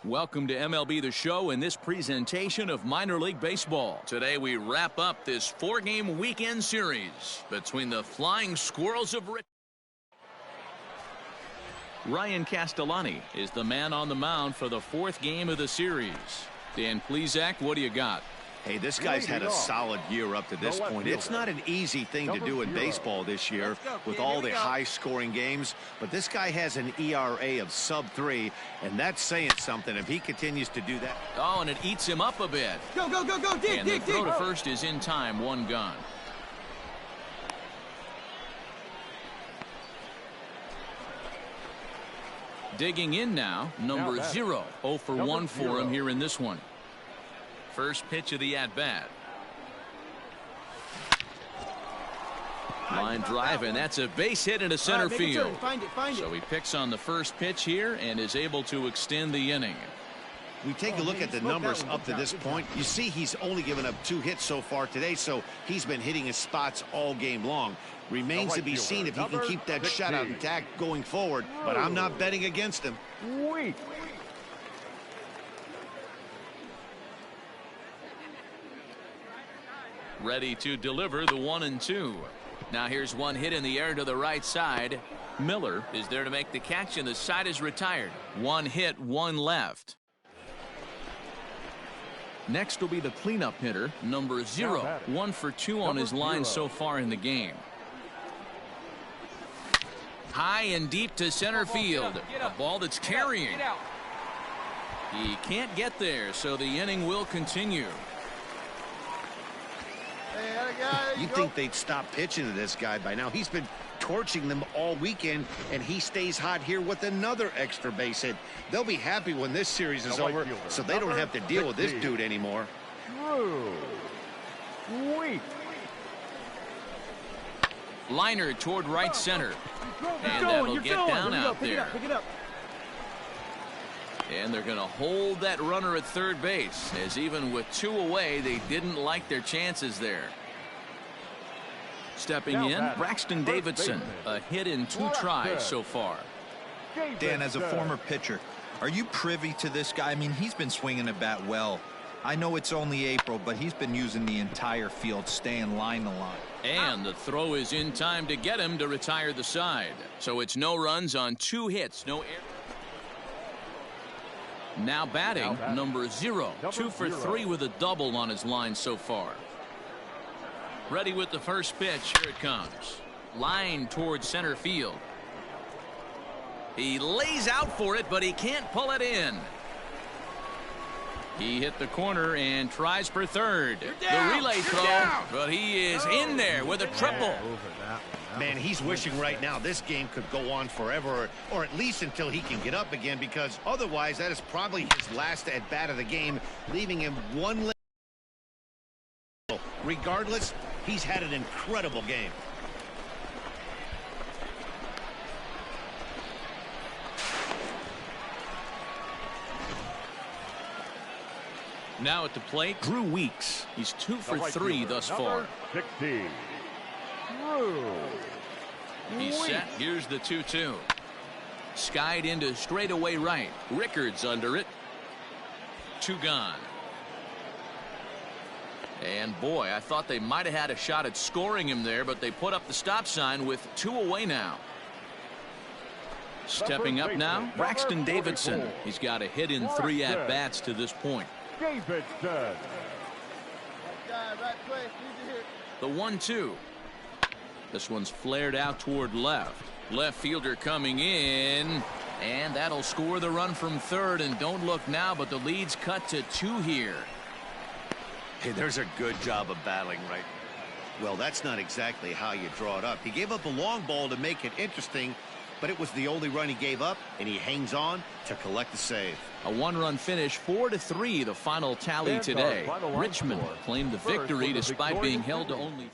Welcome to MLB The Show in this presentation of minor league baseball. Today we wrap up this 4-game weekend series between the Flying Squirrels of Ryan Castellani is the man on the mound for the 4th game of the series. Dan Plesac, what do you got? Hey, this guy's had a solid year up to this point. It's not an easy thing to do in baseball this year with all the high-scoring games, but this guy has an ERA of sub-3, and that's saying something if he continues to do that. Oh, and it eats him up a bit. Go, go, go, go, dig, and dig, the throw dig. to first is in time, 1 gone. Digging in now, number 0. 0 for 1 for him here in this one. First pitch of the at-bat. Line drive, and that's a base hit into center field. Find it. So he picks on the first pitch here and is able to extend the inning. We take a look at the numbers up to this point. You see he's only given up 2 hits so far today, so he's been hitting his spots all game long. Remains to be seen if he can keep that shutout intact going forward, but I'm not betting against him. Ready to deliver the 1-2. Now here's one hit in the air to the right side. Miller is there to make the catch, and the side is retired. 1 hit, 1 left. Next will be the cleanup hitter, number 0. 1 for 2 on his line so far in the game. High and deep to center field. A ball that's carrying. He can't get there, so the inning will continue. You'd think they'd stop pitching to this guy by now. He's been torching them all weekend, and he stays hot here with another extra base hit. They'll be happy when this series is over, so they don't have to deal with this dude anymore. Liner toward right center. And that'll get down out there. Pick it up. And they're going to hold that runner at third base, as even with 2 away, they didn't like their chances there. Stepping in, Braxton Davidson, a hit in 2 tries so far. Dan, as a former pitcher, are you privy to this guy? I mean, he's been swinging the bat well. I know it's only April, but he's been using the entire field, staying line to line. And the throw is in time to get him to retire the side. So it's no runs on 2 hits, no errors. Now batting, number 0. 2 for 3 with a double on his line so far. Ready with the first pitch. Here it comes. Line towards center field. He lays out for it, but he can't pull it in. He hit the corner and tries for third. The relay throw, but he is in there with a triple. Man, he's wishing right now this game could go on forever, or at least until he can get up again, because otherwise that is probably his last at-bat of the game, leaving him 1 leg. Regardless, he's had an incredible game. Now at the plate, Drew Weeks. He's 2 for 3 thus far. 60. He's set. Here's the 2-2. Skied into straightaway right. Rickards under it. 2 gone. And boy, I thought they might have had a shot at scoring him there, but they put up the stop sign with 2 away now. Stepping up now, Braxton Davidson. He's got a hit in 3 at-bats to this point. Davidson. The 1-2. This one's flared out toward left. Left fielder coming in, and that'll score the run from third. And don't look now, but the lead's cut to 2 here. Hey, there's a good job of battling right. Well, that's not exactly how you draw it up. He gave up a long ball to make it interesting, but it was the only run he gave up, and he hangs on to collect the save. A 1-run finish, 4-3, the final tally today. Richmond claimed the victory despite being held to only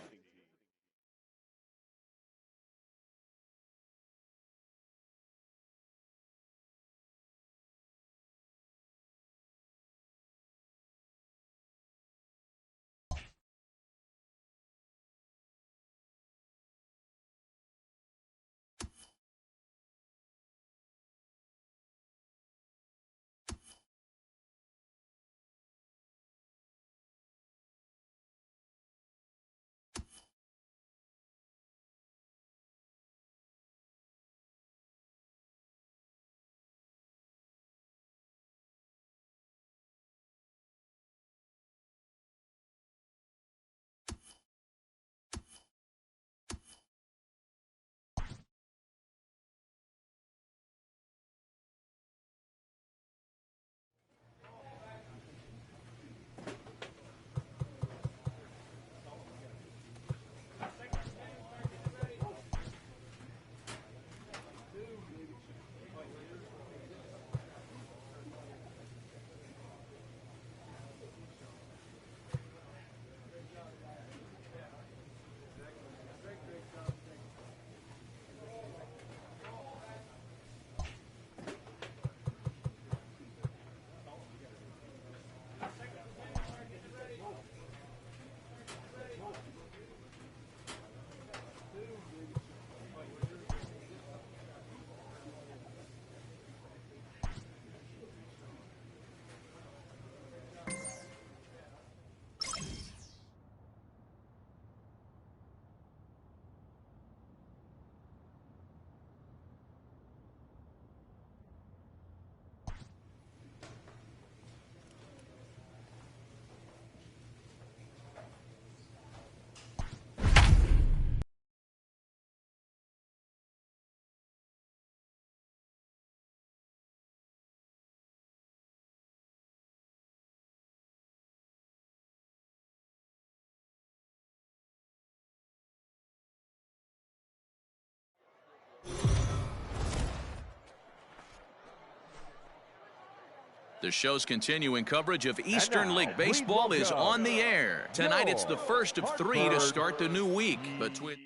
The show's continuing coverage of Eastern League Baseball is on the air. Tonight it's the first of 3 to start the new week between.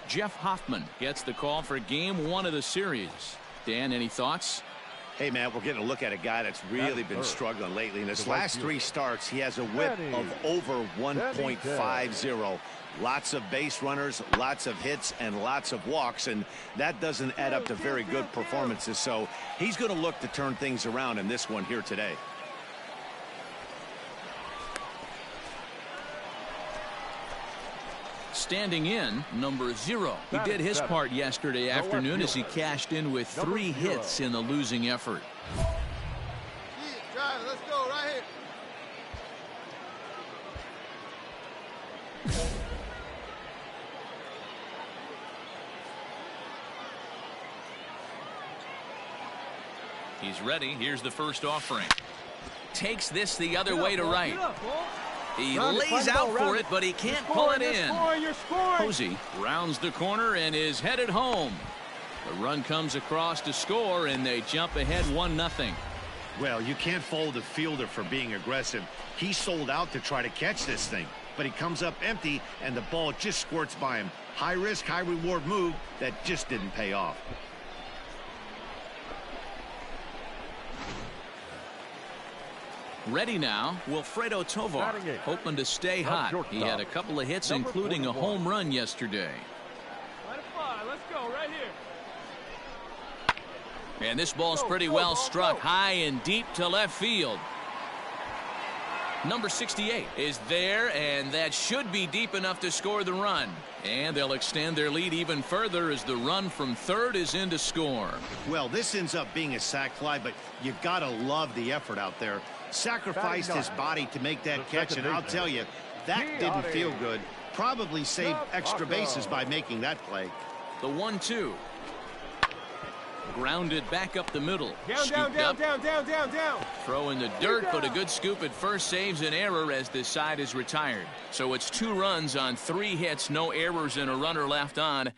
Jeff Hoffman gets the call for game 1 of the series. Dan, any thoughts? Hey, man, we're getting a look at a guy that's really been struggling lately. In his last 3 starts, he has a whip of over 1.50. Lots of base runners, lots of hits, and lots of walks, and that doesn't add up to very good performances. So he's going to look to turn things around in this one here today. Standing in, number 0. He did his part yesterday afternoon as he cashed in with 3 hits in the losing effort. Let's go right here. He's ready. Here's the first offering. Takes this the other way to right. He lays out for it, but he can't pull it in. Posey rounds the corner and is headed home. The run comes across to score, and they jump ahead 1-0. Well, you can't fault the fielder for being aggressive. He sold out to try to catch this thing, but he comes up empty, and the ball just squirts by him. High risk, high reward move that just didn't pay off. Ready now, Wilfredo Tovar, hoping to stay hot. He had a couple of hits, including a home run yesterday. Let it fly. Let's go right here. And this ball's pretty well struck high and deep to left field. Number 68 is there, and that should be deep enough to score the run. And they'll extend their lead even further as the run from third is in to score. Well, this ends up being a sac fly, but you gotta love the effort out there. Sacrificed his body to make that catch, and I'll tell you, that didn't feel good. Probably saved extra bases by making that play. The 1-2. Grounded back up the middle. Down. Throw in the dirt, but a good scoop at first saves an error as this side is retired. So it's 2 runs on 3 hits, no errors, and a runner left on.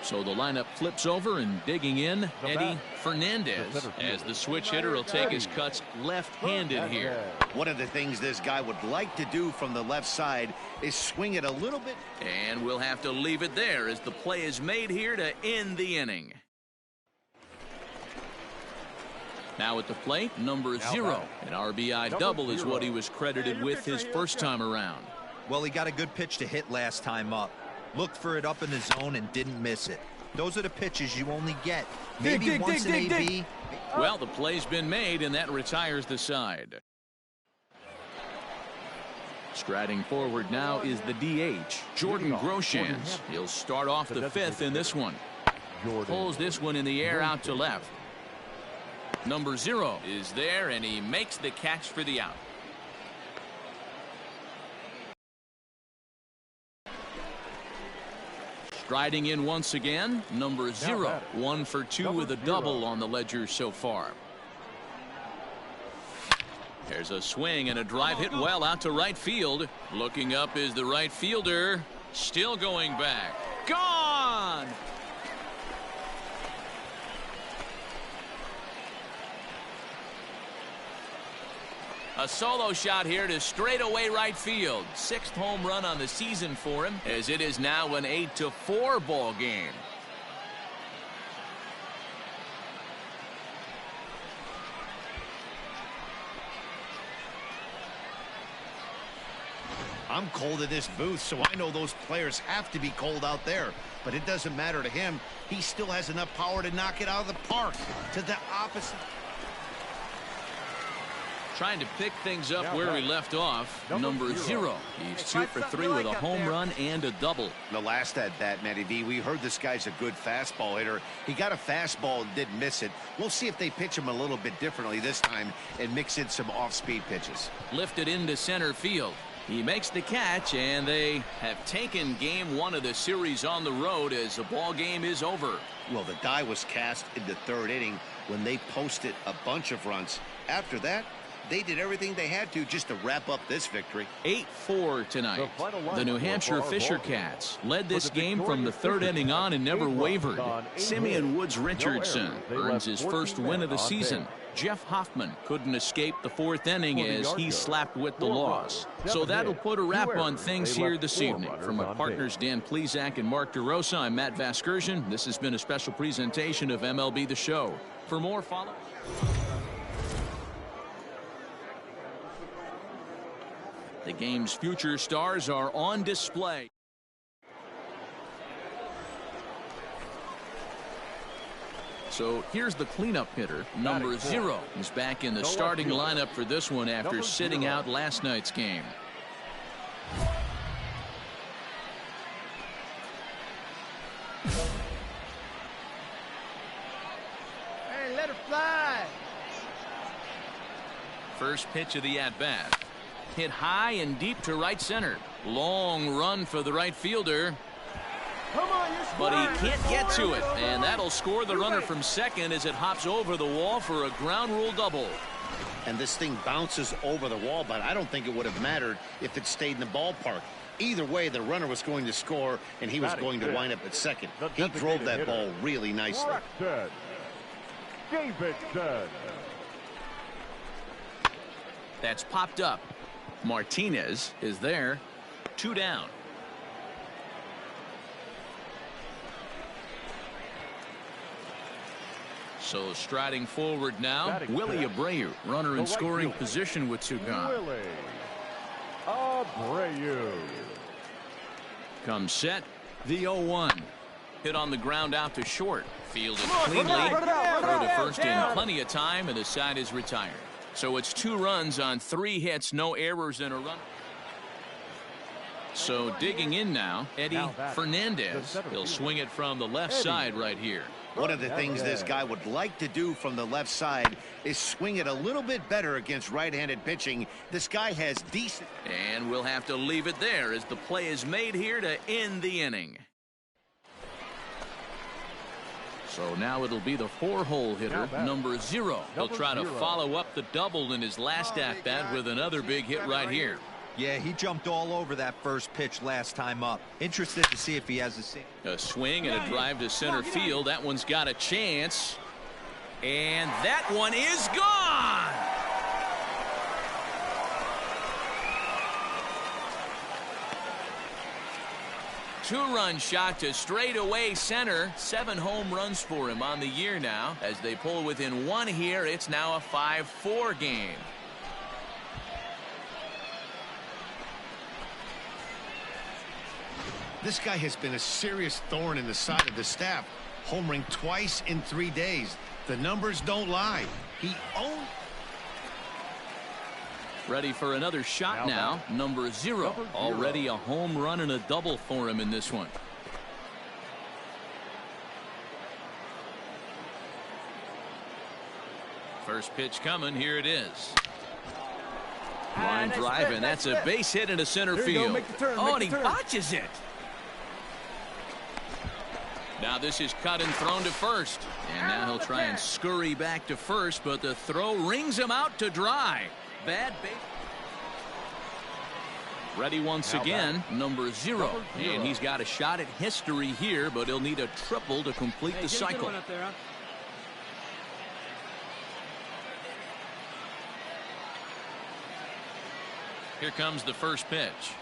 So the lineup flips over, and digging in, Eddie Fernandez, as the switch hitter will take his cuts left-handed here. One of the things this guy would like to do from the left side is swing it a little bit. And we'll have to leave it there as the play is made here to end the inning. Now at the plate, number 0. An RBI double is what he was credited with his first time around. Well, he got a good pitch to hit last time up. Looked for it up in the zone and didn't miss it. Those are the pitches you only get. Maybe once an AB. Well, the play's been made, and that retires the side. Striding forward now is the DH, Jordan Groshans. He'll start off the 5th in this one. Pulls this one in the air out to left. Number 0 is there, and he makes the catch for the out. Striding in once again, number 0. 1 for 2 with a double on the ledger so far. There's a swing and a drive hit well out to right field. Looking up is the right fielder. Still going back. Gone! A solo shot here to straightaway right field. 6th home run on the season for him, as it is now an 8-4 ball game. I'm cold in this booth, so I know those players have to be cold out there. But it doesn't matter to him. He still has enough power to knock it out of the park. To the opposite. Trying to pick things up where we left off. Number 0. He's 2 for 3 with a home run and a double. The last at bat, Matty V, we heard this guy's a good fastball hitter. He got a fastball and didn't miss it. We'll see if they pitch him a little bit differently this time and mix in some off-speed pitches. Lifted into center field. He makes the catch, and they have taken game 1 of the series on the road as the ball game is over. Well, the die was cast in the 3rd inning when they posted a bunch of runs. After that, they did everything they had to just to wrap up this victory. 8-4 tonight. The New Hampshire Fisher Cats led this game from the third inning on and never wavered. Simeon Woods Richardson earns his first win of the season. Jeff Hoffman couldn't escape the fourth inning as he slapped with the loss. So that'll put a wrap on things here this evening. From my partners Dan Plesac and Mark DeRosa, I'm Matt Vasgersian. This has been a special presentation of MLB The Show. For more, follow. The game's future stars are on display. So here's the cleanup hitter, number 0. He's back in the starting lineup for this one after sitting out last night's game. Hey, let it fly. First pitch of the at-bat. Hit high and deep to right center. Long run for the right fielder. Come on, you're But he scoring. can't get to it, and that'll score the runner from second as it hops over the wall for a ground rule double. And this thing bounces over the wall, but I don't think it would have mattered if it stayed in the ballpark. Either way, the runner was going to score, and he was going to wind up at second. He drove that ball really nicely. Davidson. That's popped up. Martinez is there. 2 down. So striding forward now, Willie Abreu, runner in scoring position with 2 gone. Willie Abreu. Comes set, the 0-1. Hit on the ground out to short. Fielded cleanly. Throw to first in plenty of time, and the side is retired. So it's 2 runs on 3 hits, no errors and a run. So digging in now, Eddie Fernandez. He'll swing it from the left side right here. One of the things this guy would like to do from the left side is swing it a little bit better against right-handed pitching. This guy has decent. And we'll have to leave it there as the play is made here to end the inning. So now it'll be the 4-hole hitter, number 0. He'll try to follow up the double in his last at-bat with another big hit right here. Yeah, he jumped all over that first pitch last time up. Interested to see if he has a sink. A swing and a drive to center field. That one's got a chance. And that one is gone. Two-run shot to straightaway center. 7 home runs for him on the year now. As they pull within 1 here, it's now a 5-4 game. This guy has been a serious thorn in the side of the staff. Homering twice in 3 days. The numbers don't lie. He owns. Ready for another shot now. Number 0. Already a home run and a double for him in this one. First pitch coming. Here it is. Line drive, and that's a base hit into center field. Oh, and he botches it. Now this is cut and thrown to first. And now he'll try and scurry back to first, but the throw rings him out to dry. Bad base. Ready once again, number 0. And he's got a shot at history here, but he'll need a triple to complete the cycle. Here comes the first pitch.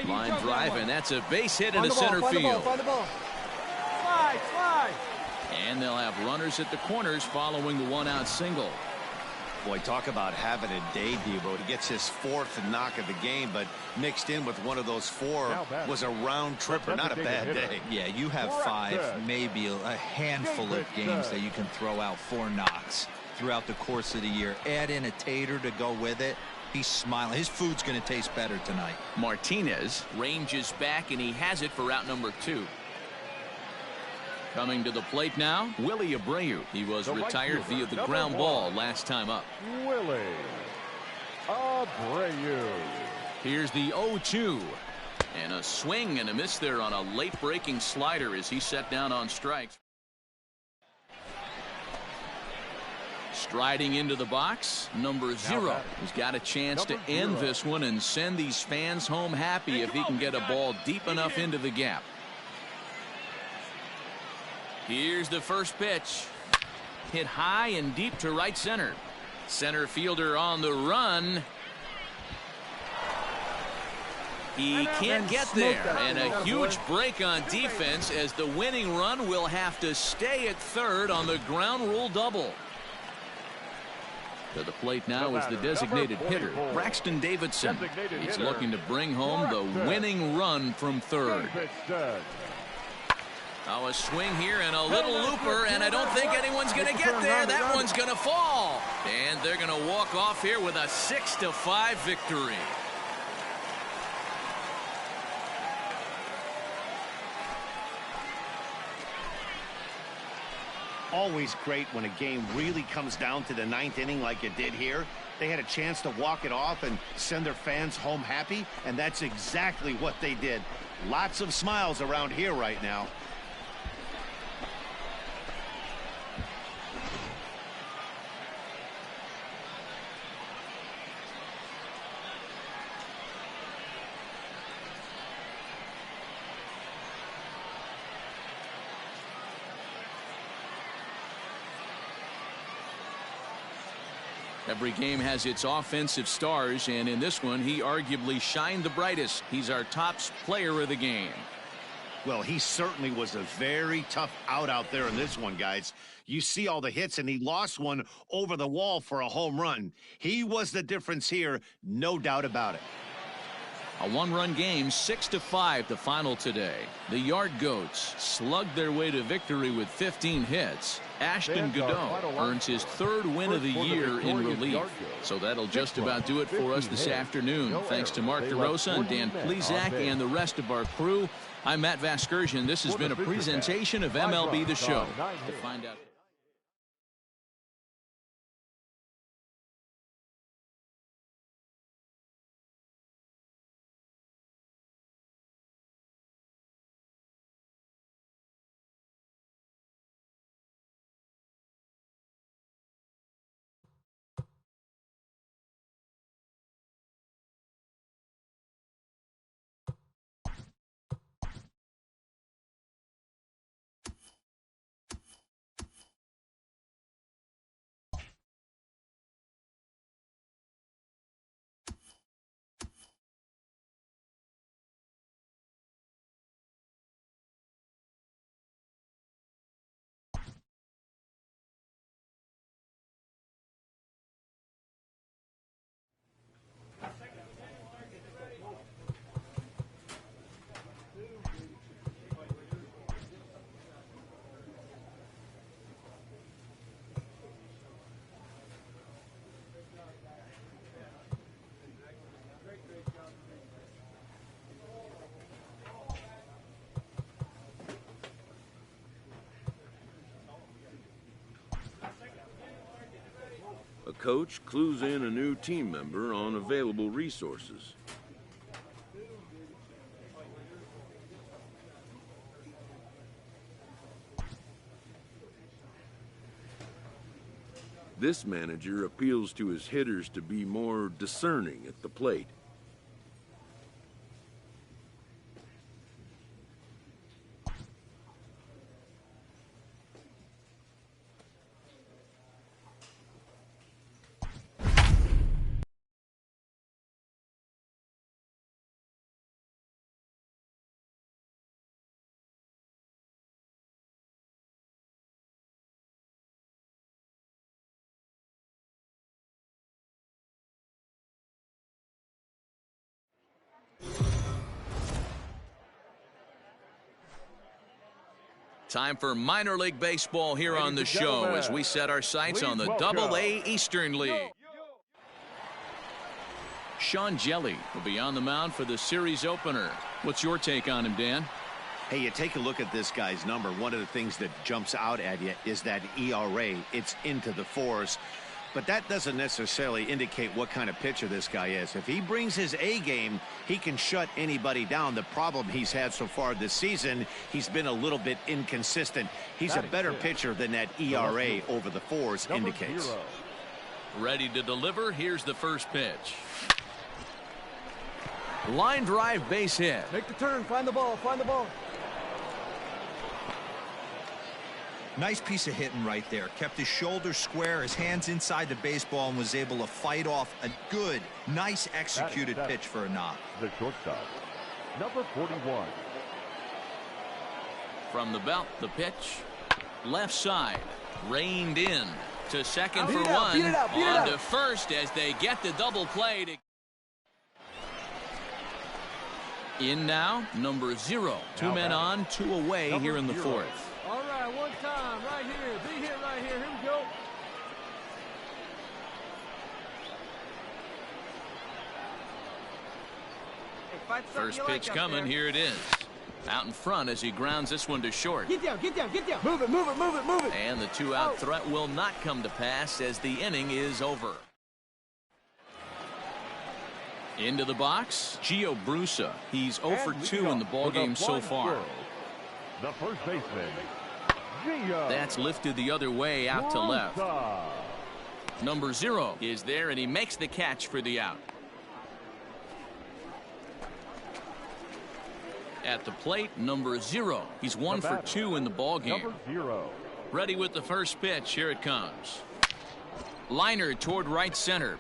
Line drive, and that's a base hit into center field. Slide. And they'll have runners at the corners following the 1-out single. Boy, talk about having a day, Debo. He gets his 4th knock of the game, but mixed in with one of those 4 was a round tripper. Not a bad day. Yeah, you have 5, maybe a handful of games that you can throw out 4 knocks throughout the course of the year. Add in a tater to go with it. He's smiling. His food's going to taste better tonight. Martinez ranges back, and he has it for out number 2. Coming to the plate now, Willie Abreu. He was retired via the ground ball last time up. Willie Abreu. Here's the 0-2. And a swing and a miss there on a late breaking slider as he set down on strikes. Striding into the box, number 0. He's got a chance to end this one and send these fans home happy if he can get a ball deep enough into the gap. Here's the first pitch. Hit high and deep to right center. Center fielder on the run. He can't get there, and a huge break on defense as the winning run will have to stay at third on the ground rule double. To the plate now is the designated hitter, Braxton Davidson. He's looking to bring home the winning run from third. Oh, a swing here and a little looper, and I don't think anyone's going to get there. That one's going to fall. And they're going to walk off here with a 6-5 victory. Always great when a game really comes down to the 9th inning like it did here. They had a chance to walk it off and send their fans home happy, and that's exactly what they did. Lots of smiles around here right now. Every game has its offensive stars, and in this one, he arguably shined the brightest. He's our top player of the game. Well, he certainly was a very tough out there in this one, guys. You see all the hits, and he lost one over the wall for a home run. He was the difference here, no doubt about it. A one-run game, 6-5 the final today. The Yard Goats slugged their way to victory with 15 hits. Ashton Godot earns his 3rd win of the year in relief. So that'll just about do it for us this afternoon. Thanks to Mark DeRosa and Dan Plesac and the rest of our crew. I'm Matt Vasgersian. This has been a presentation of MLB The Show. To find out. A coach clues in a new team member on available resources. This manager appeals to his hitters to be more discerning at the plate. Time for minor league baseball here on the show as we set our sights on the Double-A Eastern League. Sean Jelly will be on the mound for the series opener. What's your take on him, Dan? Hey, you take a look at this guy's number. One of the things that jumps out at you is that ERA. It's into the 4s. but that doesn't necessarily indicate what kind of pitcher this guy is. If he brings his A game, he can shut anybody down. The problem he's had so far this season, he's been a little bit inconsistent. He's a better pitcher than that ERA over the 4s indicates. Ready to deliver. Here's the first pitch. Line drive, base hit. Make the turn. Find the ball. Find the ball. Nice piece of hitting right there. Kept his shoulders square, his hands inside the baseball, and was able to fight off a good, nice executed pitch for a knock. The shortstop, number 41. From the belt, the pitch. Left side. Reined in. To second for one. Beat it out. On to first as they get the double play. In now, number 0. 2 men on, 2 away here in the 4th. All right, one time, right here. Big hit right here. Here we go. First pitch coming. Here it is. Out in front as he grounds this one to short. Get down, get down, get down. Move it, move it, move it, move it. And the 2-out threat will not come to pass as the inning is over. Into the box, Gio Brusa. He's 0 for 2 in the ballgame so far. The first baseman, Gio. That's lifted the other way out to left. Number 0 is there, and he makes the catch for the out. At the plate, number 0. He's 1 for 2 in the ballgame. Number 0. Ready with the first pitch. Here it comes. Liner toward right center.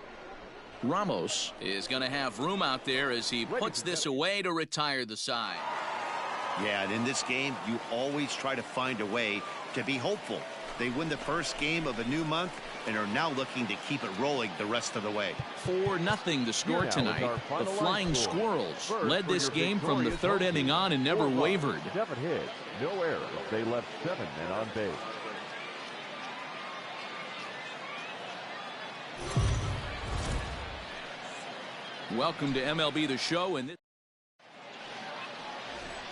Ramos is going to have room out there as he puts this away to retire the side. Yeah, and in this game, you always try to find a way to be hopeful. They win the first game of a new month and are now looking to keep it rolling the rest of the way. 4-0 the score tonight. The Flying Squirrels led this game from the 3rd inning on and never wavered. 7 hits, no errors. They left 7 men on base. Welcome to MLB The Show. And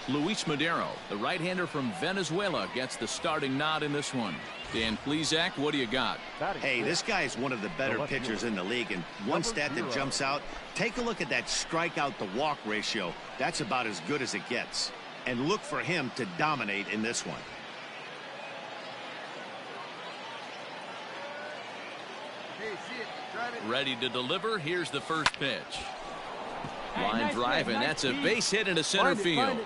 Luis Madero, the right-hander from Venezuela, gets the starting nod in this one. Dan Plesac, what do you got? Hey, this guy is one of the better pitchers in the league, and one stat that jumps out, take a look at that strikeout to walk ratio. That's about as good as it gets. And look for him to dominate in this one. Ready to deliver. Here's the first pitch. Line drive, and that's a base hit into center field.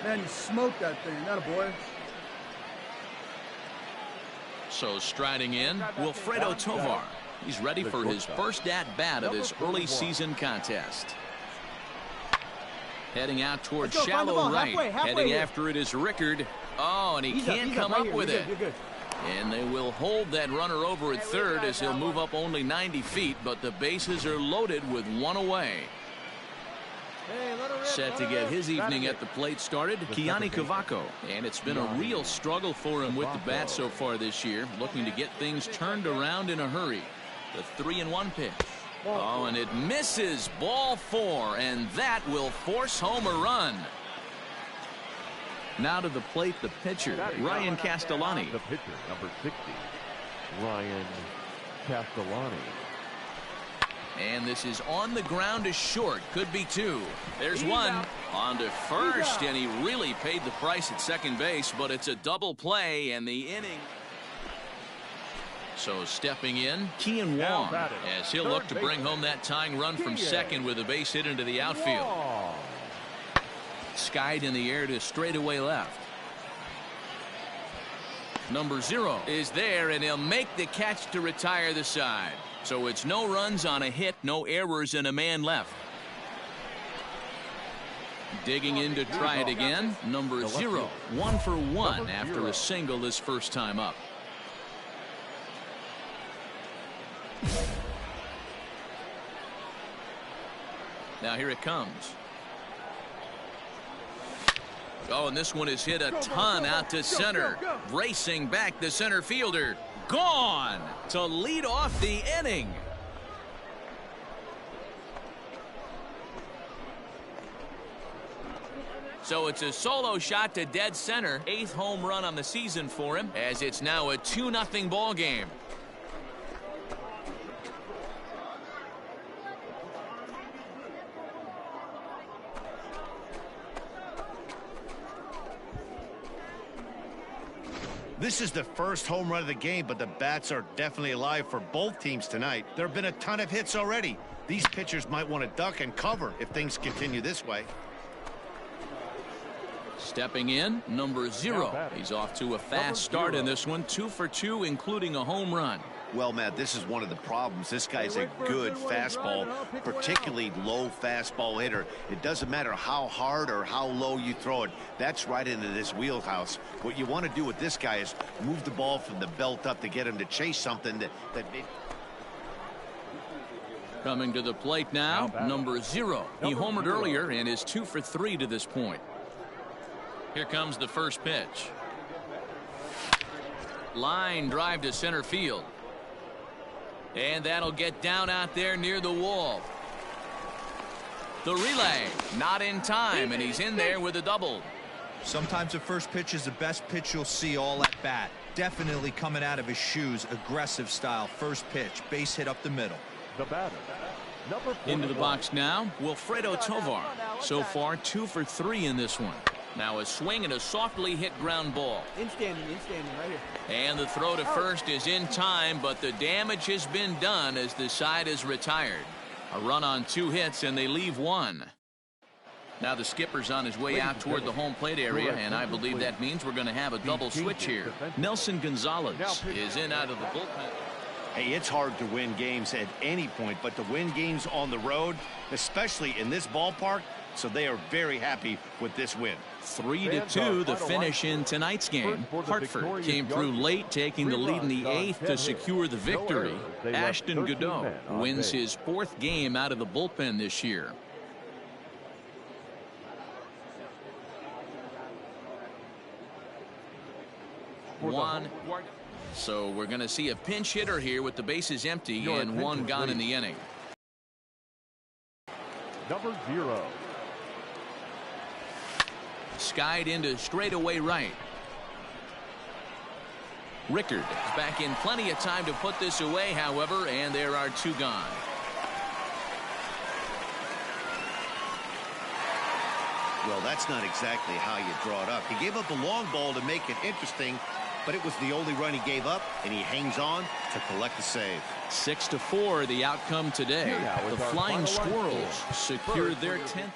Man, you smoked that thing. That a boy. So striding in, Wilfredo Tovar. He's ready for his first at-bat of this early season contest. Heading out towards shallow right. Heading after it is Rickard. Oh, and he can't come up with it. And they will hold that runner over at third as he'll move up only 90 feet, but the bases are loaded with 1 away. Set to get his evening at the plate started, Kiani Cavaco. And it's been a real struggle for him with the bat so far this year, looking to get things turned around in a hurry. The 3-1 pitch. Oh, and it misses. Ball 4, and that will force home a run. Now to the plate, the pitcher, Ryan Castellani. The pitcher, number 60, Ryan Castellani. And this is on the ground to short. Could be 2. There's 1. On to first, and he really paid the price at second base, but it's a double play, and the inning. So stepping in, Kian Wong, as he'll look to bring home that tying run from second with a base hit into the outfield. Skied in the air to straightaway left. Number 0 is there, and he'll make the catch to retire the side. So it's no runs on a hit, no errors, and a man left. Digging in to try it again, number 0. 1 for 1 after a single his first time up. Now here it comes. Oh, and this one is hit a ton out to center. Racing back the center fielder. Gone to lead off the inning. So it's a solo shot to dead center. 8th home run on the season for him, as it's now a 2-0 ball game. This is the first home run of the game, but the bats are definitely alive for both teams tonight. There have been a ton of hits already. These pitchers might want to duck and cover if things continue this way. Stepping in, number 0. He's off to a fast start in this one. 2 for 2, including a home run. Well, Matt, this is one of the problems. This guy's a good fastball, particularly low fastball hitter. It doesn't matter how hard or how low you throw it. That's right into this wheelhouse. What you want to do with this guy is move the ball from the belt up to get him to chase something that Coming to the plate now, number 0. He homered earlier and is 2 for 3 to this point. Here comes the first pitch. Line drive to center field. And that'll get down out there near the wall. The relay, not in time, and he's in there with a double. Sometimes the first pitch is the best pitch you'll see all at bat. Definitely coming out of his shoes, aggressive style. First pitch, base hit up the middle. The batter, number 41. Into the box now, Wilfredo Tovar. So far, 2 for 3 in this one. Now a swing and a softly hit ground ball. Instanding right here. And the throw to first is in time, but the damage has been done as the side is retired. A run on 2 hits, and they leave 1. Now the skipper's on his way out toward the home plate area, and I believe that means we're going to have a double switch here. Nelson Gonzalez is in out of the bullpen. Hey, it's hard to win games at any point, but to win games on the road, especially in this ballpark, so they are very happy with this win. 3-2 the finish in tonight's game. Hartford came through late, taking the lead in the 8th to secure the victory. Ashton Godot wins his 4th game out of the bullpen this year. So we're going to see a pinch hitter here with the bases empty and 1 gone in the inning. Number 0. Skied into straightaway right. Rickard is back in plenty of time to put this away, however, and there are 2 gone. Well, that's not exactly how you draw it up. He gave up a long ball to make it interesting, but it was the only run he gave up, and he hangs on to collect the save. 6-4 the outcome today. The Flying Squirrels secured their 10th.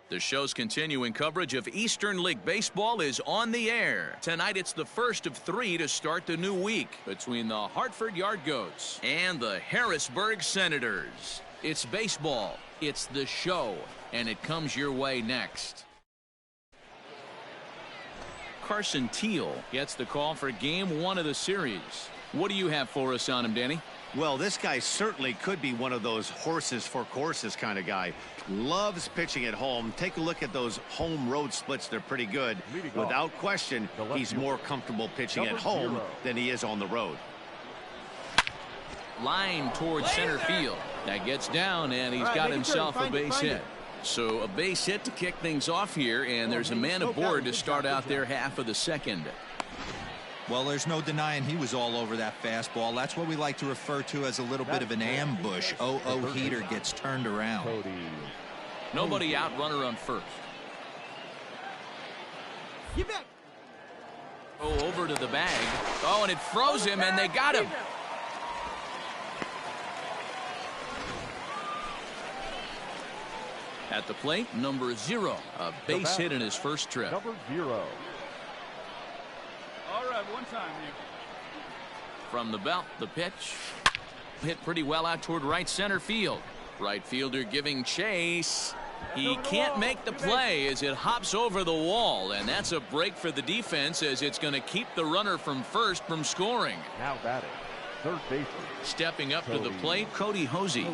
The show's continuing coverage of Eastern League Baseball is on the air. Tonight it's the first of 3 to start the new week between the Hartford Yard Goats and the Harrisburg Senators. It's baseball, it's the show, and it comes your way next. Carson Teal gets the call for game 1 of the series. What do you have for us on him, Danny? Well, this guy certainly could be one of those horses for courses kind of guy. Loves pitching at home. Take a look at those home road splits. They're pretty good. Without question, he's more comfortable pitching at home than he is on the road. Line towards center field. That gets down, and he's got himself a base hit. So a base hit to kick things off here, and there's a man aboard to start out their half of the second. Well, there's no denying he was all over that fastball. That's what we like to refer to as a little bit of an ambush. Heater gets turned around. Nobody out, runner on first. Get back. Oh, over to the bag. Oh, and it froze him, and they got him. At the plate, number 0, a base hit in his first trip. Number 0. All right, one time here. From the belt, the pitch. Hit pretty well out toward right center field. Right fielder giving chase. He can't make the play as it hops over the wall, and that's a break for the defense as it's going to keep the runner from first from scoring. Now batting, third baseman. Stepping up to the plate, Cody Hosey.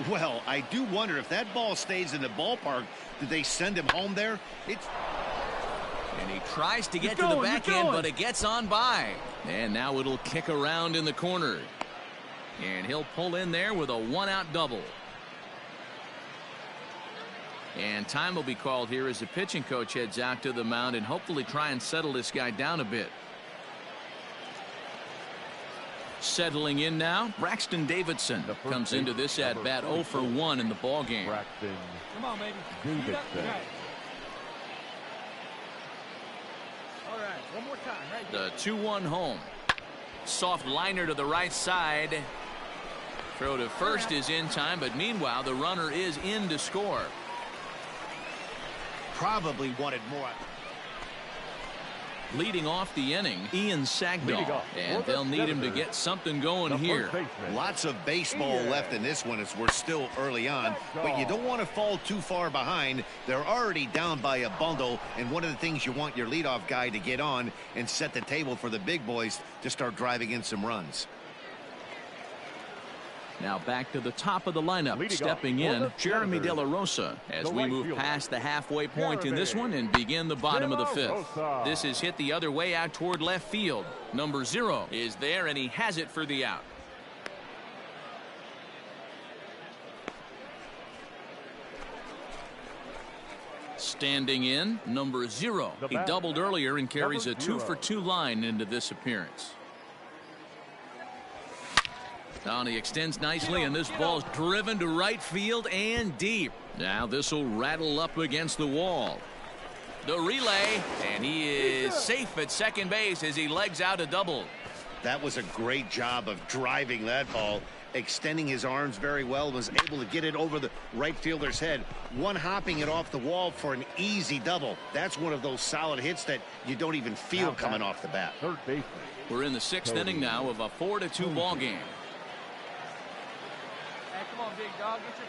Well, I do wonder if that ball stays in the ballpark, did they send him home there? And he tries to get to the back end, but it gets on by. And now it'll kick around in the corner. And he'll pull in there with a 1-out double. And time will be called here as the pitching coach heads out to the mound and hopefully try and settle this guy down a bit. Settling in now, Braxton Davidson comes into this at bat 0 for 1 in the ball game. Braxton Come on, baby. Davidson. All right, one more time. Right The 2-1 home. Soft liner to the right side. Throw to first is in time, but meanwhile the runner is in to score. Probably wanted more. Leading off the inning, Ian Sagdahl, and they'll need him to get something going here. Lots of baseball left in this one as we're still early on, but you don't want to fall too far behind. They're already down by a bundle, and one of the things you want your leadoff guy to get on and set the table for the big boys to start driving in some runs. Now back to the top of the lineup, stepping in, Jeremy De La Rosa, as we move past the halfway point in this one and begin the bottom of the 5th. This is hit the other way out toward left field. Number 0 is there, and he has it for the out. Standing in, number 0. He doubled earlier and carries a 2-for-2 line into this appearance. Now he extends nicely, and this ball's driven to right field and deep. Now this will rattle up against the wall. The relay, and he is safe at second base as he legs out a double. That was a great job of driving that ball, extending his arms very well, was able to get it over the right fielder's head, one-hopping it off the wall for an easy double. That's one of those solid hits that you don't even feel coming off the bat. Third baseman. We're in the 6th inning now of a 4-2 ball game. Come on, big dog, get your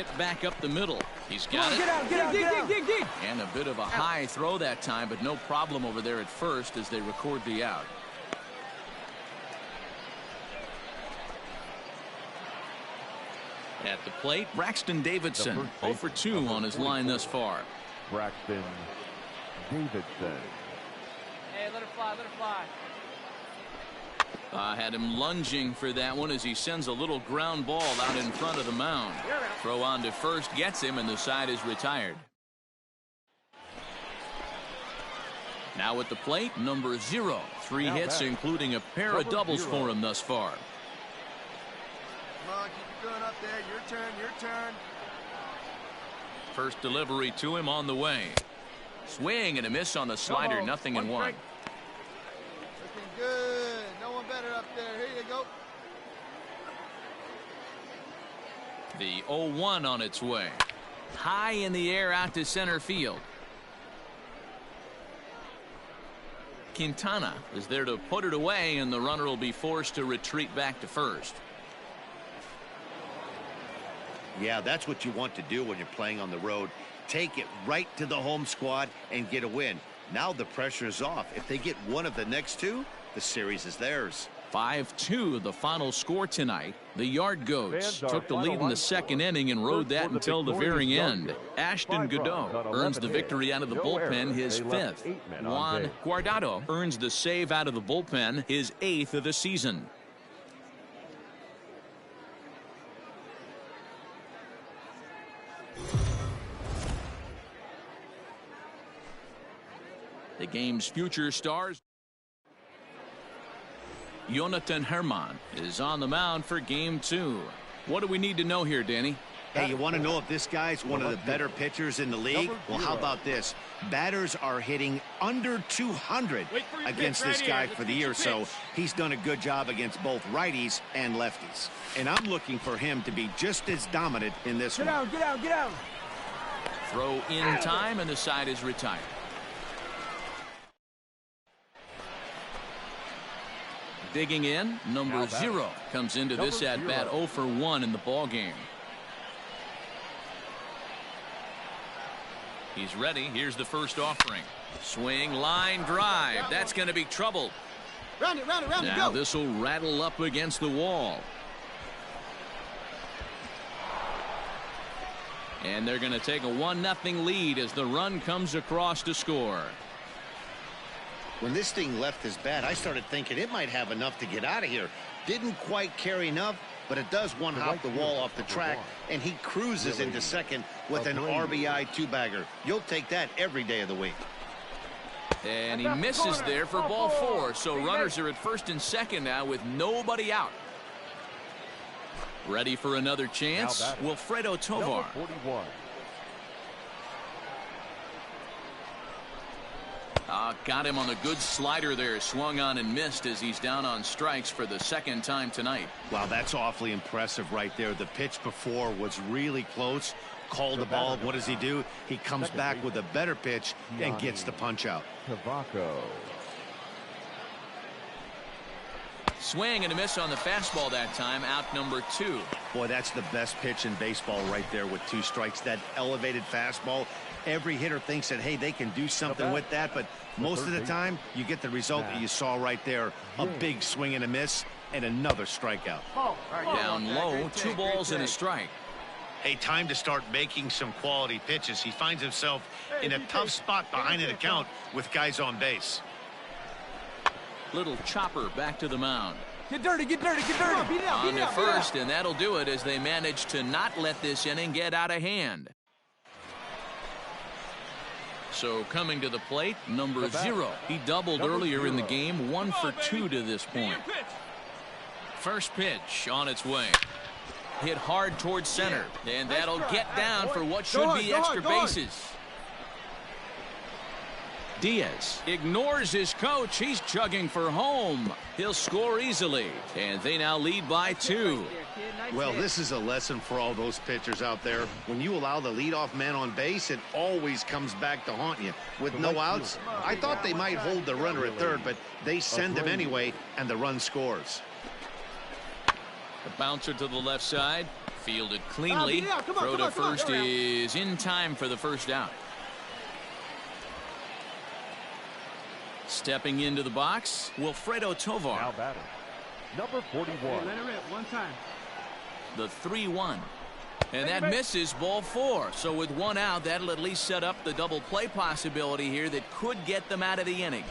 pitch. Hit back up the middle. He's got it. Get out. Dig. And a bit of a high throw that time, but no problem over there at first as they record the out. At the plate, Braxton Davidson, 0 for 2 on his line thus far. Braxton Davidson. Hey, let it fly. Had him lunging for that one as he sends a little ground ball out in front of the mound. Throw on to first gets him, and the side is retired. Now at the plate, number 0. 3 hits, including a pair of doubles for him thus far. Come on, keep it going up there. Your turn. First delivery to him on the way. Swing and a miss on the slider, 0-1. Looking good. No one better up there. Here you go. The 0-1 on its way. High in the air out to center field. Quintana is there to put it away, and the runner will be forced to retreat back to first. Yeah, that's what you want to do when you're playing on the road. Take it right to the home squad and get a win. Now the pressure is off. If they get one of the next two, the series is theirs. 5-2 the final score tonight. The Yard Goats took the lead in the second inning and rode that until the very end. Ashton Godot earns the victory out of the bullpen, his 5th. Juan Guardado earns the save out of the bullpen, his 8th of the season. The game's future stars. Jonathan Herman is on the mound for game 2. What do we need to know here, Danny? Hey, you want to know if this guy's one of the better pitchers in the league? Well, how about this? Batters are hitting under 200 against this guy for the year, so he's done a good job against both righties and lefties. And I'm looking for him to be just as dominant in this one. Get out. Throw in time, and the side is retired. Digging in, number 0 comes into this at-bat 0 for 1 in the ballgame. He's ready. Here's the first offering. Swing, line drive. That's going to be trouble. Round it, now this will rattle up against the wall. And they're going to take a 1-0 lead as the run comes across to score. When this thing left his bat, I started thinking it might have enough to get out of here. Didn't quite carry enough, but it does one-hop the wall off the track, and he cruises into second with an RBI 2-bagger. You'll take that every day of the week. And he misses there for ball 4, so runners are at first and second now with nobody out. Ready for another chance, Wilfredo Tovar. Got him on a good slider there, swung on and missed as he's down on strikes for the second time tonight. Wow, that's awfully impressive right there. The pitch before was really close. Called the ball. What does he do? He comes back with a better pitch and gets the punch out. Swing and a miss on the fastball that time. Out number 2. Boy, that's the best pitch in baseball right there with 2 strikes. That elevated fastball. Every hitter thinks that, hey, they can do something with that, but most of the time you get the result that you saw right there. A big swing and a miss and another strikeout. Down low, 2 balls and a strike. Hey, time to start making some quality pitches. He finds himself in a tough spot behind an account with guys on base. Little chopper back to the mound. Get dirty. Beat it out. On to first, and that'll do it as they manage to not let this inning get out of hand. So coming to the plate, number 0. He doubled earlier in the game, 1 for 2 to this point. First pitch on its way. Hit hard towards center, and that'll get down for what should be extra bases. Diaz ignores his coach. He's chugging for home. He'll score easily, and they now lead by 2. Well, this is a lesson for all those pitchers out there. When you allow the leadoff man on base, it always comes back to haunt you. With no outs, I thought they might hold the runner at third, but they send him anyway, and the run scores. The bouncer to the left side, fielded cleanly. Throw to first is in time for the first out. Stepping into the box, Wilfredo Tovar. Now batting, number 41. Let it rip one time. The 3-1. And that misses ball 4. So with 1 out, that'll at least set up the double play possibility here that could get them out of the inning.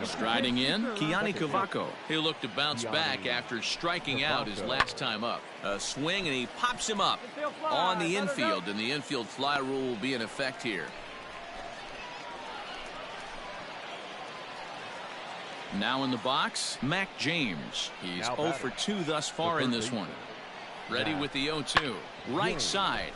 Striding in, Kiani Cavaco. He'll look to bounce back after striking out his last time up. A swing, and he pops him up on the infield, and the infield fly rule will be in effect here. Now in the box, Mac James. He's 0 for 2 thus far in this one. Ready with the 0-2. Right side.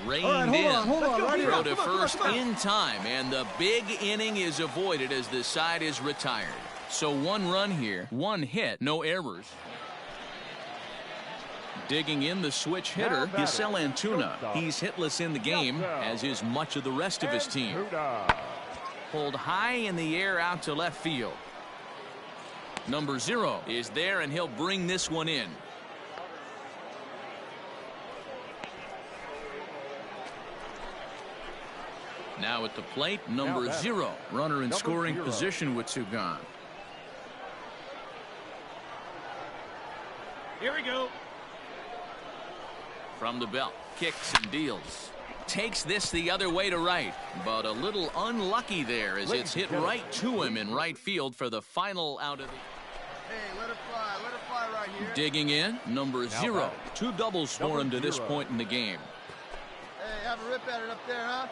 Reined in. Throw to first in time, and the big inning is avoided as the side is retired. So 1 run here, 1 hit, no errors. Digging in the switch hitter, Giselle Antuna. He's hitless in the game, as is much of the rest of his team. Pulled high in the air out to left field. Number 0 is there, and he'll bring this one in. Now at the plate, number 0. Runner in scoring position with 2 gone. Here we go. From the belt, kicks and deals. Takes this the other way to right, but a little unlucky there as it's hit right to him in right field for the final out of the... Hey, let it fly right here. Digging in, number 0. 2 doubles for him to this point in the game. Hey, have a rip at it up there, huh?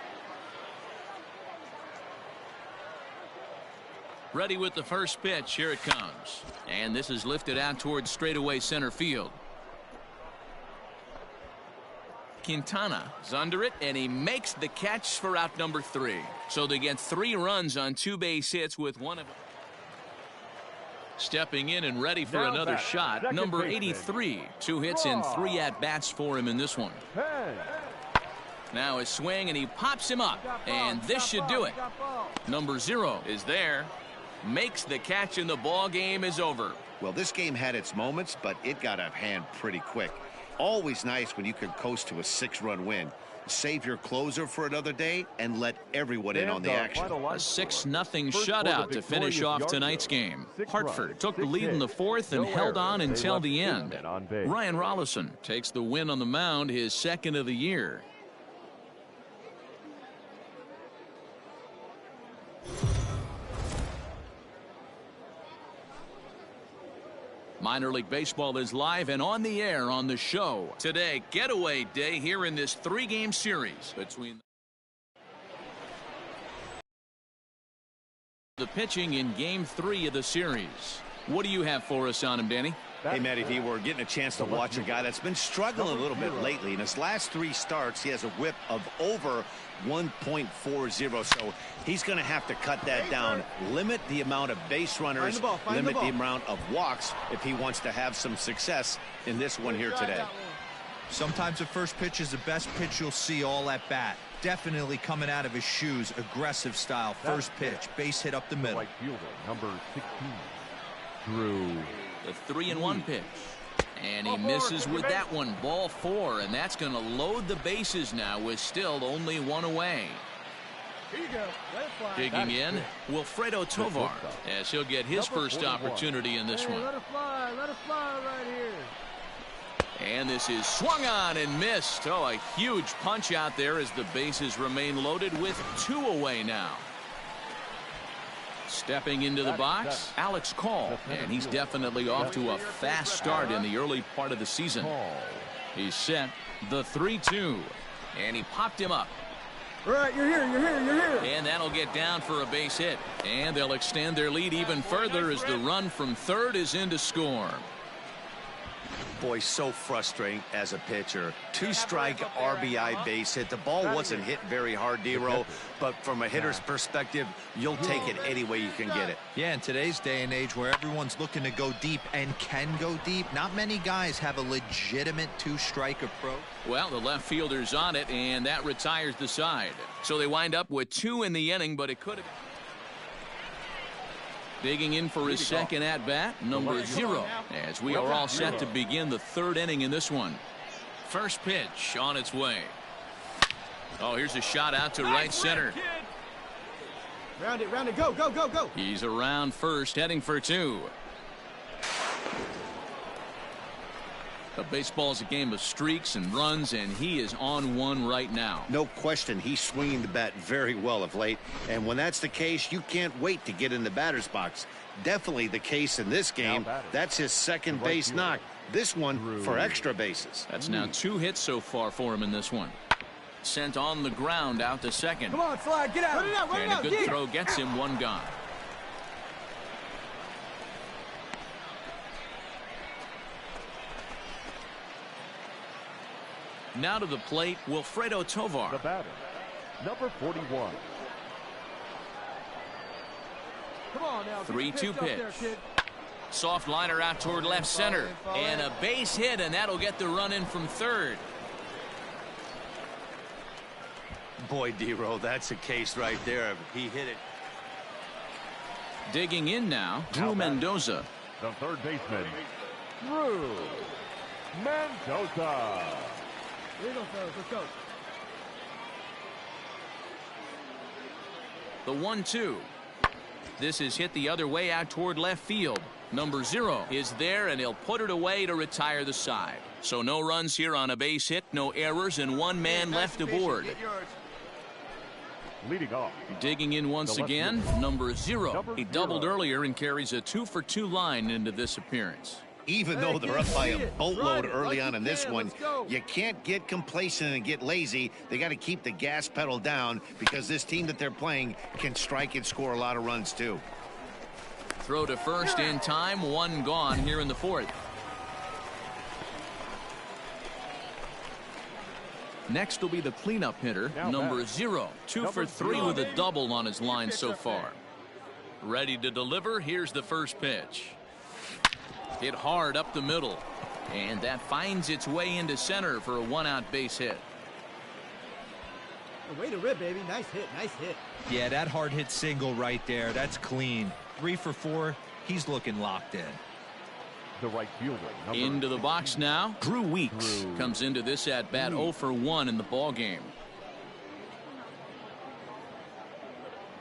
Ready with the first pitch. Here it comes. And this is lifted out towards straightaway center field. Quintana's under it, and he makes the catch for out number 3. So they get 3 runs on 2 base hits with one of them. Stepping in and ready for another shot, number 83. 2 hits and 3 at-bats for him in this one. Now a swing, and he pops him up, and this should do it. Number 0 is there. Makes the catch, and the ball game is over. Well, this game had its moments, but it got out of hand pretty quick. Always nice when you can coast to a 6-run win. Save your closer for another day and let everyone in on the action. A 6-0 shutout to finish off tonight's game. Hartford took the lead in the 4th and held on until the end. Ryan Rollison takes the win on the mound, his 2nd of the year. Minor League Baseball is live and on the air on the show. Today, getaway day here in this 3-game series between the pitching in Game 3 of the series. What do you have for us on him, Danny? Hey, Matty V, we're getting a chance to watch a guy that's been struggling a little bit lately. In his last 3 starts, he has a whip of over 1.40, so he's going to have to cut that down, limit the amount of base runners, limit the amount of walks if he wants to have some success in this one here today. Sometimes the first pitch is the best pitch you'll see all at bat. Definitely coming out of his shoes, aggressive style. First pitch, base hit up the middle. Right fielder, number 16, Drew. The 3-1 pitch. And he misses with that one. Ball 4, and that's going to load the bases now with still only 1 away. Here you go. Let it fly. Digging in, Wilfredo Tovar, as he'll get his first opportunity in this one. Let it fly right here. And this is swung on and missed. Oh, a huge punch out there as the bases remain loaded with 2 away now. Stepping into the box, Alex Call, and he's definitely off to a fast start in the early part of the season. He's set the 3-2, and he popped him up. All right, you're here. And that'll get down for a base hit, and they'll extend their lead even further as the run from third is in to score. Boy, so frustrating as a pitcher. 2-strike RBI base hit. The ball wasn't hit very hard, D-Row, but from a hitter's perspective, you'll take it any way you can get it. Yeah, in today's day and age where everyone's looking to go deep and can go deep, not many guys have a legitimate 2-strike approach. Well, the left fielder's on it, and that retires the side. So they wind up with 2 in the inning, but it could have... Digging in for his second at-bat, number 0, as we are all set to begin the 3rd inning in this one. First pitch on its way. Oh, here's a shot out to right center. Round it, go. He's around first, heading for 2. But baseball's a game of streaks and runs, and he is on one right now. No question, he's swinging the bat very well of late, and when that's the case, you can't wait to get in the batter's box. Definitely the case in this game. That's his second base knock. This one for extra bases. That's now 2 hits so far for him in this one. Sent on the ground out to second. Come on, Slide, get out. And a good throw gets him 1 gone. Now to the plate, Wilfredo Tovar. The batter, number 41. Come on now. 3-2 pitch. Soft liner out toward left center. And a base hit, and that'll get the run in from third. Boy, D-Roll, that's a case right there. He hit it. Digging in now, Drew Mendoza. The third baseman, Drew Mendoza. Here we go, fellas. Let's go. The 1-2. This is hit the other way out toward left field. Number 0 is there, and he'll put it away to retire the side. So no runs here on a base hit, no errors, and one man left aboard. Leading off. Digging in once again, number 0. He doubled earlier and carries a 2-for-2 line into this appearance. Even though they're up by a boatload early on in this one, you can't get complacent and get lazy. They got to keep the gas pedal down because this team that they're playing can strike and score a lot of runs too. Throw to first in time, one gone here in the fourth. Next will be the cleanup hitter, number 0. 2 for 3 with a double on his line so far. Ready to deliver. Here's the first pitch. Hit hard up the middle. And that finds its way into center for a one-out base hit. Way to rip, baby. Nice hit. Nice hit. Yeah, that hard hit single right there. That's clean. 3 for 4. He's looking locked in. The right fielder. Into the box now. Drew Weeks comes into this at bat 0 for 1 in the ball game.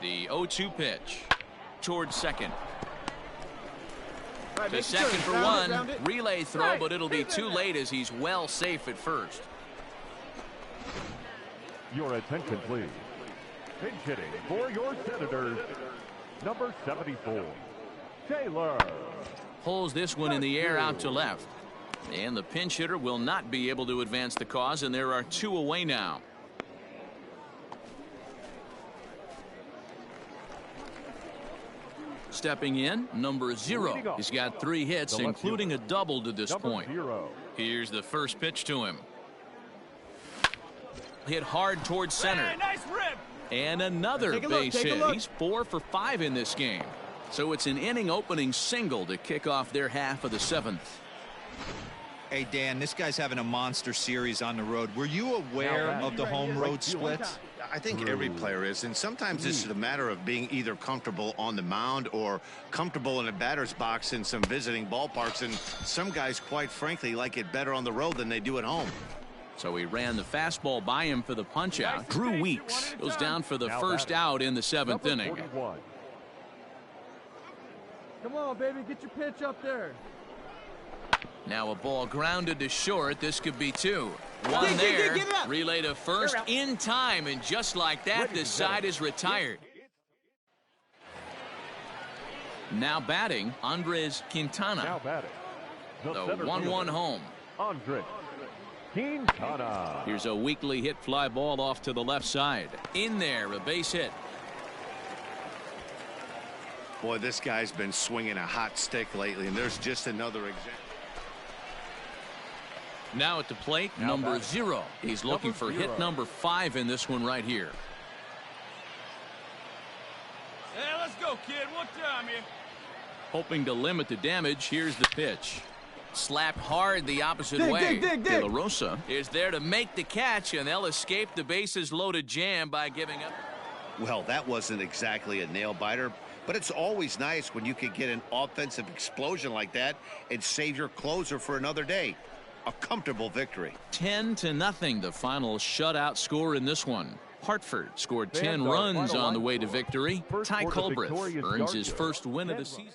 The 0-2 pitch toward second. Right, to second for one. Relay throw, but it'll be too late as he's well safe at first. Your attention, please. Pinch hitting for your Senators, number 74, Taylor. Pulls this one in the air out to left. And the pinch hitter will not be able to advance the cause, and there are 2 away now. Stepping in, number 0. He's got 3 hits, including a double to this point. Here's the first pitch to him. Hit hard towards center. Hey, nice rip. And another base hit. He's 4 for 5 in this game. So it's an inning opening single to kick off their half of the 7th. Hey, Dan, this guy's having a monster series on the road. Were you aware of the home road splits? I think every player is, and sometimes this is a matter of being either comfortable on the mound or comfortable in a batter's box in some visiting ballparks, and some guys, quite frankly, like it better on the road than they do at home. So he ran the fastball by him for the punch-out. Drew Weeks goes down for the first out in the 7th inning. Come on, baby. Get your pitch up there. Now a ball grounded to short. This could be 2. One there. Relay to first in time, and just like that, this side is retired. Now batting, Andres Quintana. Now batting, the 1-1 home. Andres Quintana. Here's a weakly hit fly ball off to the left side. In there, a base hit. Boy, this guy's been swinging a hot stick lately, and there's just another example. Now at the plate, number 0. He's looking for hit number 5 in this one right here. Hey, let's go, kid. One time here. Hoping to limit the damage, here's the pitch. Slapped hard the opposite way. De La Rosa is there to make the catch, and they'll escape the bases loaded jam by giving up. Well, that wasn't exactly a nail-biter, but it's always nice when you can get an offensive explosion like that and save your closer for another day. A comfortable victory. 10-0, the final shutout score in this one. Hartford scored 10 runs on the way to victory. Ty Culbreth earns his first win of the season.